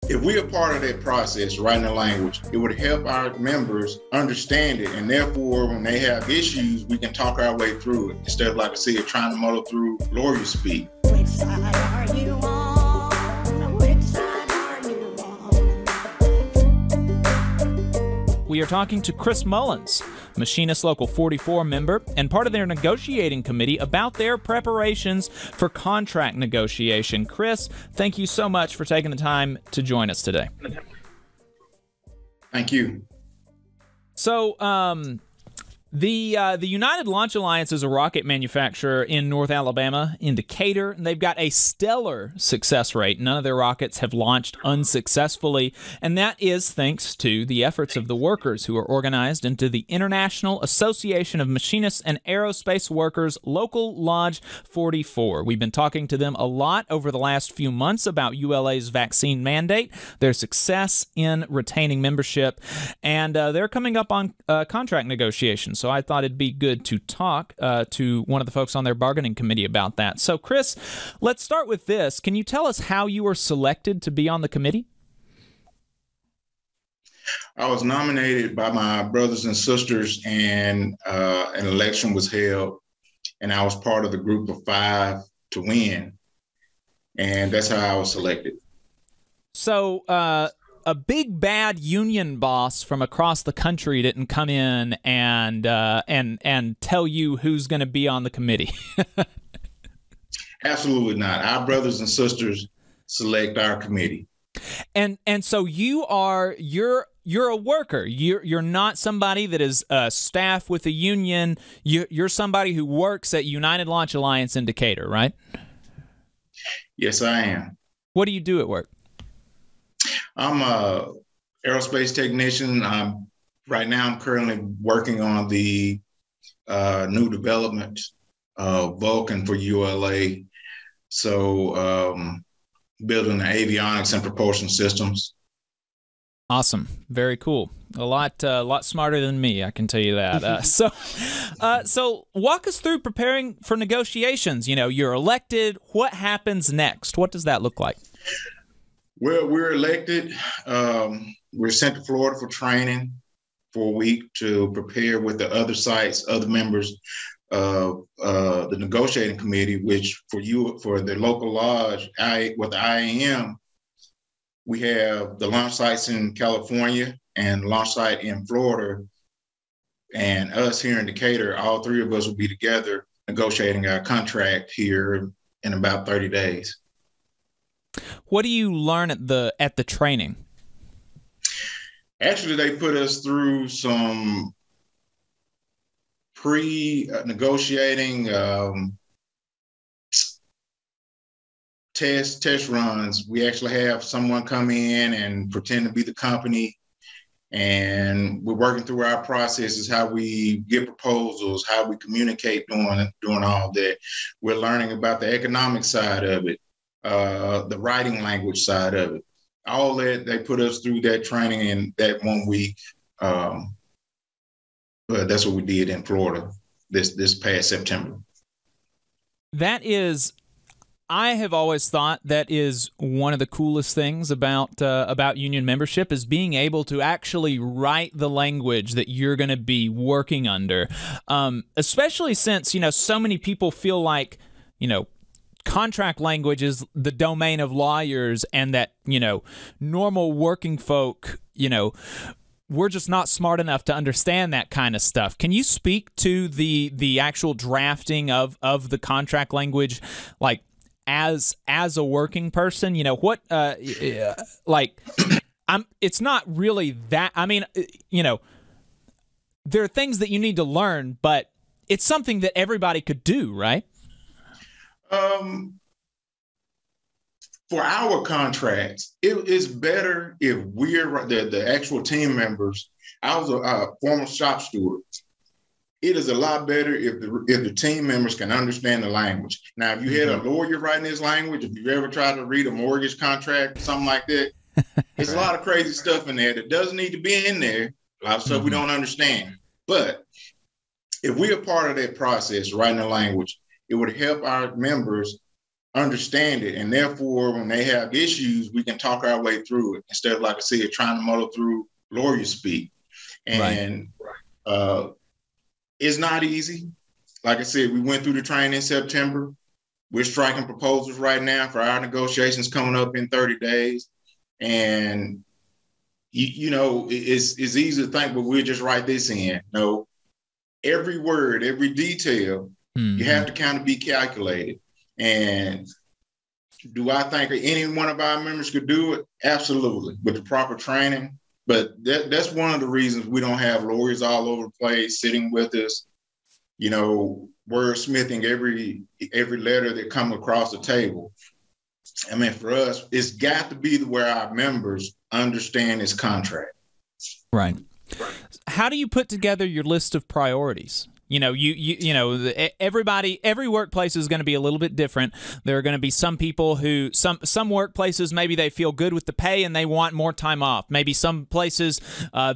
If we are part of that process, writing the language, it would help our members understand it. And therefore, when they have issues, we can talk our way through it instead of, like I said, trying to muddle through lawyer speak. Which side are you on? Which side are you on? We are talking to Chris Mullins, Machinists Local 44 member, and part of their negotiating committee about their preparations for contract negotiation. Chris, thank you so much for taking the time to join us today. Thank you. So, the United Launch Alliance is a rocket manufacturer in North Alabama, in Decatur, and they've got a stellar success rate. None of their rockets have launched unsuccessfully, and that is thanks to the efforts of the workers who are organized into the International Association of Machinists and Aerospace Workers Local Lodge 44. We've been talking to them a lot over the last few months about ULA's vaccine mandate, their success in retaining membership, and they're coming up on contract negotiations. So I thought it'd be good to talk to one of the folks on their bargaining committee about that. So, Chris, let's start with this. Can you tell us how you were selected to be on the committee? I was nominated by my brothers and sisters, and an election was held, and I was part of the group of 5 to win, and that's how I was selected. So, a big bad union boss from across the country didn't come in and tell you who's going to be on the committee. Absolutely not. Our brothers and sisters select our committee. And so you're a worker. You're not somebody that is staff with a union. You're somebody who works at United Launch Alliance in Decatur, right? Yes, I am. What do you do at work? I'm a aerospace technician. Right now, I'm currently working on the new development Vulcan for ULA. So building the avionics and propulsion systems. Awesome. Very cool. A lot smarter than me, I can tell you that. So walk us through preparing for negotiations. You know, you're elected. What happens next? What does that look like? Well, we're elected. We're sent to Florida for training for a week to prepare with the other sites, other members of the negotiating committee, which for the local lodge, with the IAM, we have the launch sites in California and the launch site in Florida, and us here in Decatur. All 3 of us will be together negotiating our contract here in about 30 days. What do you learn at the training? Actually, they put us through some pre-negotiating test runs. We actually have someone come in and pretend to be the company, and we're working through our processes, how we get proposals, how we communicate doing all that. We're learning about the economic side of it. The writing language side of it, all that. They put us through that training in that 1 week. But that's what we did in Florida this past September. I have always thought that is one of the coolest things about union membership, is being able to actually write the language that you're going to be working under, especially since, so many people feel like, contract language is the domain of lawyers, and that, normal working folk, we're just not smart enough to understand that kind of stuff. Can you speak to the actual drafting of the contract language, like as a working person? It's not really that, there are things that you need to learn, but it's something that everybody could do, right? For our contracts, it is better if we're the actual team members. I was a former shop steward. It is a lot better if the team members can understand the language. Now, if you had a lawyer writing this language, if you've ever tried to read a mortgage contract, something like that, there's a lot of crazy stuff in there that doesn't need to be in there. A lot of stuff we don't understand. But if we are part of that process, writing the language, it would help our members understand it. And therefore, when they have issues, we can talk our way through it instead of, like I said, trying to muddle through lawyer speak. And it's not easy. Like I said, we went through the training in September. We're striking proposals right now for our negotiations coming up in 30 days. And, you know, it's easy to think, but we'll just write this in. No, every word, every detail, you have to kind of be calculated. And do I think any one of our members could do it? Absolutely, with the proper training. But that's one of the reasons we don't have lawyers all over the place sitting with us, you know, wordsmithing every letter that comes across the table. I mean, for us, it's got to be where our members understand this contract. Right. How do you put together your list of priorities? You know, every workplace is going to be a little bit different. There are going to be some people who, some workplaces, maybe they feel good with the pay and they want more time off. Maybe some places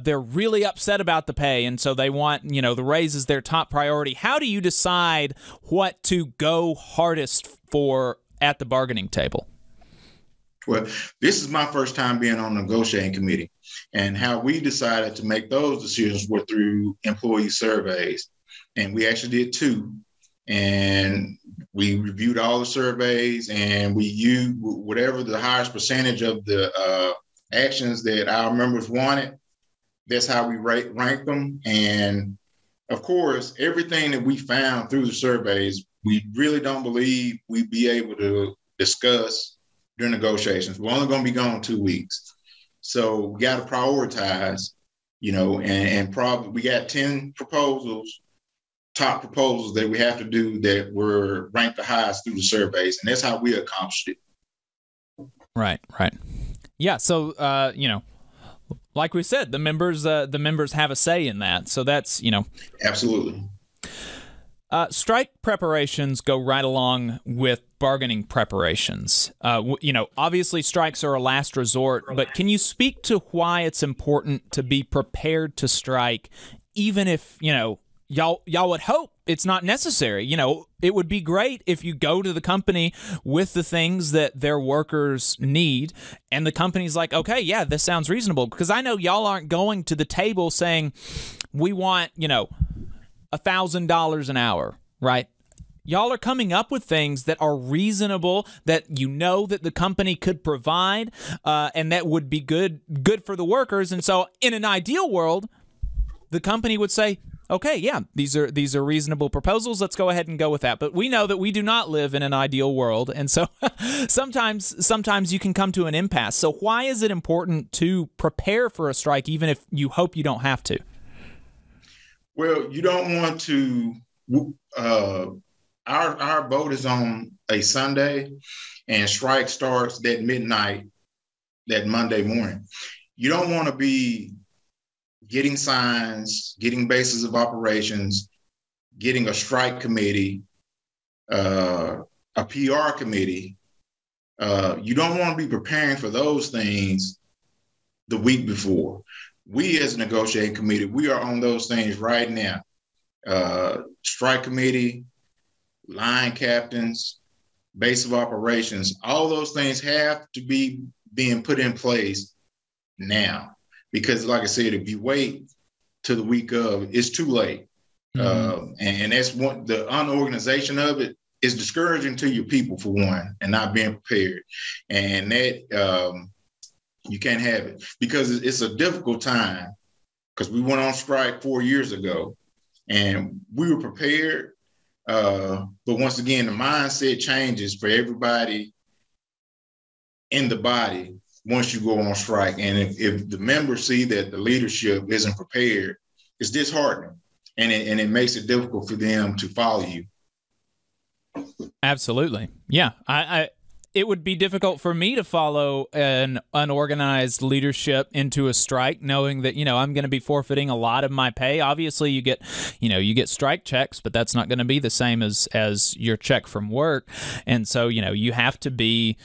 they're really upset about the pay, and so they want, you know, the raise is their top priority. How do you decide what to go hardest for at the bargaining table? Well, this is my first time being on the negotiating committee, and how we decided to make those decisions were through employee surveys. And we actually did 2, and we reviewed all the surveys, and we used whatever the highest percentage of the actions that our members wanted. That's how we rank them. And of course, everything that we found through the surveys, we really don't believe we'd be able to discuss during negotiations. We're only going to be gone 2 weeks. So we got to prioritize, you know, and probably we got 10 proposals, top proposals that we have to do that were ranked the highest through the surveys. And that's how we accomplished it. Right. Yeah. So, you know, like we said, the members have a say in that. So that's, you know. Absolutely. Strike preparations go right along with bargaining preparations. You know, obviously strikes are a last resort, but can you speak to why it's important to be prepared to strike, even if, you know, y'all would hope it's not necessary? You know, it would be great if you go to the company with the things that their workers need, and the company's like, okay, yeah, this sounds reasonable. Because I know y'all aren't going to the table saying, we want, you know, $1,000 an hour, right? Y'all are coming up with things that are reasonable, that you know that the company could provide, and that would be good for the workers. And so in an ideal world, the company would say, okay, yeah, these are reasonable proposals. Let's go ahead and go with that. But we know that we do not live in an ideal world, and so sometimes you can come to an impasse. So why is it important to prepare for a strike, even if you hope you don't have to? Well, you don't want to. Our vote is on a Sunday, and strike starts at midnight that Monday morning. You don't want to be getting signs, getting bases of operations, getting a strike committee, a PR committee. You don't want to be preparing for those things the week before. We as a negotiating committee, we are on those things right now. Strike committee, line captains, base of operations, all those things have to be being put in place now. Because like I said, if you wait to the week of, it's too late. And that's one, the unorganization of it is discouraging to your people, for one, and not being prepared. And that you can't have it, because it's a difficult time, because we went on strike 4 years ago and we were prepared. But once again, the mindset changes for everybody in the body once you go on strike. And if the members see that the leadership isn't prepared, it's disheartening, and it makes it difficult for them to follow you. Absolutely. Yeah. It would be difficult for me to follow an unorganized leadership into a strike, knowing that, you know, I'm going to be forfeiting a lot of my pay. Obviously, you get strike checks, but that's not going to be the same as your check from work. And so, you know, you have to be,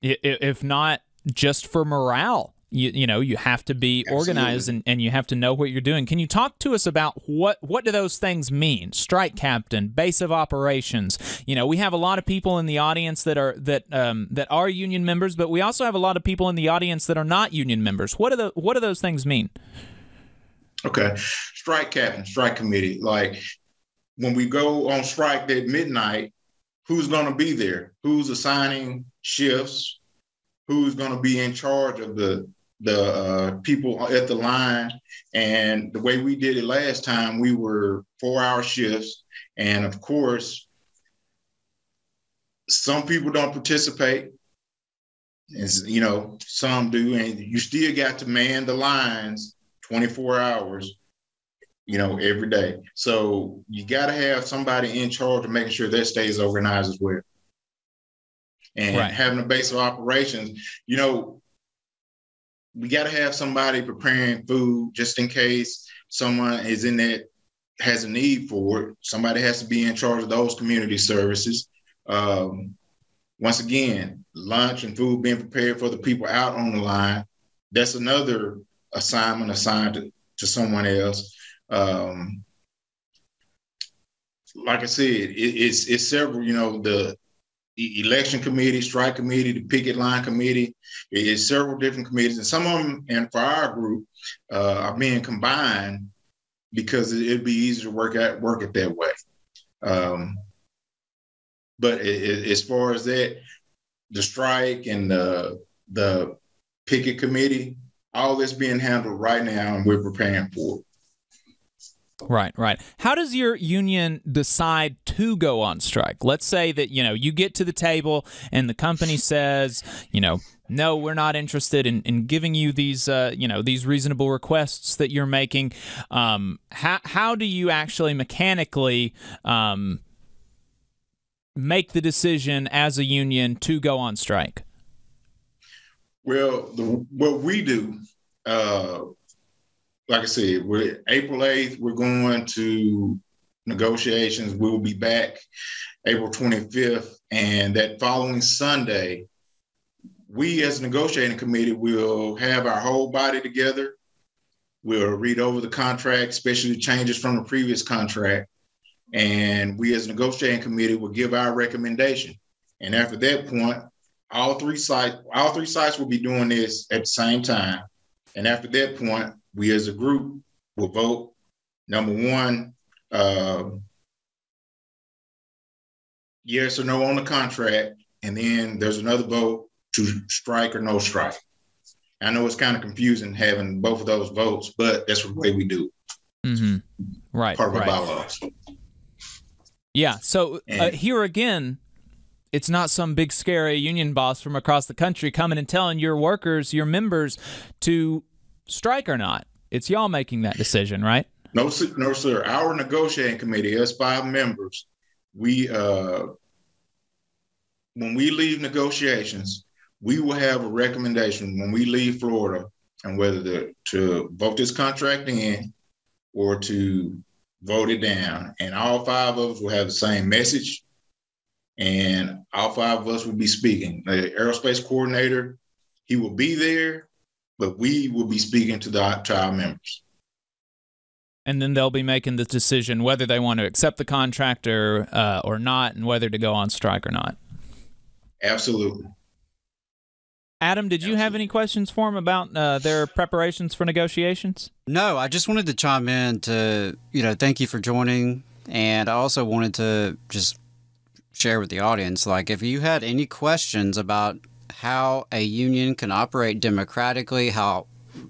if not just for morale, You have to be organized and you have to know what you're doing. Can you talk to us about what do those things mean? Strike captain, base of operations. We have a lot of people in the audience that are union members, but we also have a lot of people in the audience that are not union members. What do those things mean? Okay, strike captain, strike committee. Like when we go on strike at midnight, who's going to be there? Who's assigning shifts? Who's going to be in charge of the people at the line? And the way we did it last time, we were 4-hour shifts. And of course, some people don't participate. As, some do. And you still got to man the lines 24 hours, every day. So you got to have somebody in charge of making sure that stays organized as well. And having a base of operations, we got to have somebody preparing food just in case someone is in that has a need for it. Somebody has to be in charge of those community services. Once again, lunch and food being prepared for the people out on the line. That's another assignment assigned to someone else. Like I said, it's several, the election committee, strike committee, the picket line committee. It's several different committees, and some of them, and for our group, are being combined because it'd be easier to work it that way. But as far as that, the strike and the picket committee, all this being handled right now, and we're preparing for it. Right. How does your union decide to go on strike? Let's say that, you get to the table and the company says, no, we're not interested in giving you these, these reasonable requests that you're making. How do you actually mechanically make the decision as a union to go on strike? Well, what we do, like I said, we're April 8th, we're going to negotiations. We'll be back April 25th. And that following Sunday, we as a negotiating committee will have our whole body together. We'll read over the contract, especially changes from the previous contract. And we as a negotiating committee will give our recommendation. And after that point, all three sites will be doing this at the same time. And after that point, we as a group will vote, number one, yes or no on the contract. And then there's another vote to strike or no strike. I know it's kind of confusing having both of those votes, but that's the way we do it. Mm-hmm. Right. Part of our bylaws. Yeah. So here again, it's not some big scary union boss from across the country coming and telling your workers, your members, to strike or not. It's y'all making that decision, right? No, sir. Our negotiating committee, us 5 members, we when we leave negotiations, we will have a recommendation when we leave Florida on whether to vote this contract in or to vote it down. And all 5 of us will have the same message. And all 5 of us will be speaking. The aerospace coordinator, he will be there, but we will be speaking to our members. And then they'll be making the decision whether they want to accept the contract or not, and whether to go on strike or not. Absolutely. Adam, did you have any questions for him about their preparations for negotiations? No, I just wanted to chime in to, thank you for joining. And I also wanted to just share with the audience, if you had any questions about how a union can operate democratically, how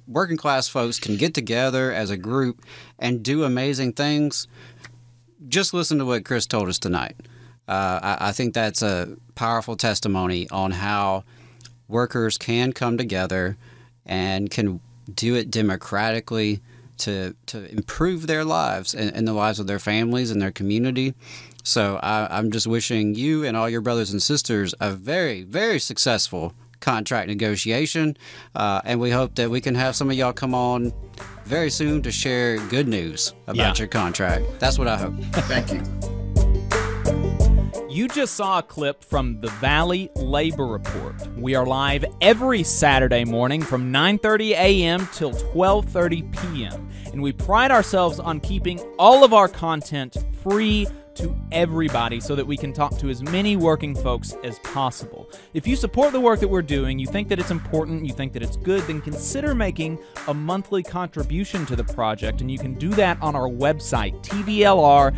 working class folks can get together as a group and do amazing things, just listen to what Chris told us tonight. I think that's a powerful testimony on how workers can come together and can do it democratically to improve their lives and the lives of their families and their community. So I'm just wishing you and all your brothers and sisters a very, very successful contract negotiation. And we hope that we can have some of y'all come on very soon to share good news about your contract. That's what I hope. Thank you. You just saw a clip from the Valley Labor Report. We are live every Saturday morning from 9:30 a.m. till 12:30 p.m. And we pride ourselves on keeping all of our content free to everybody so that we can talk to as many working folks as possible. If you support the work that we're doing, you think that it's important, you think that it's good, then consider making a monthly contribution to the project, and you can do that on our website, tvlr.fm.